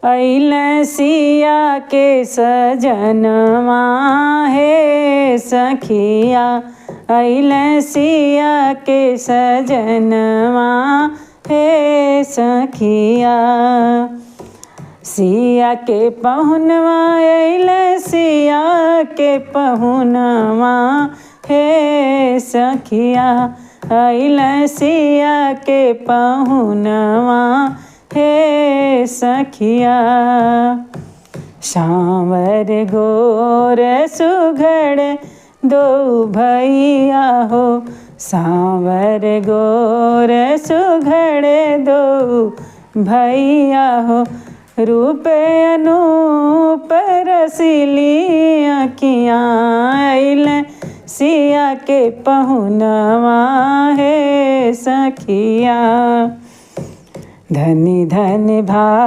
अइल सिया के सजनवा हे सखिया, अइल सिया के सजनवा हे सखिया। सिया के पहुनवा अइल सिया के पहुनवा हे सखिया, अइल सिया के पहुनवा हे सखिया। सांवर गोर सुघड़ दो भैया हो, सांवर गोर सुघड़ दो भैया हो। रूप अनूप रसीली अखियाँ अइल सिया के पहुनवा हे सखिया। धनी धन भा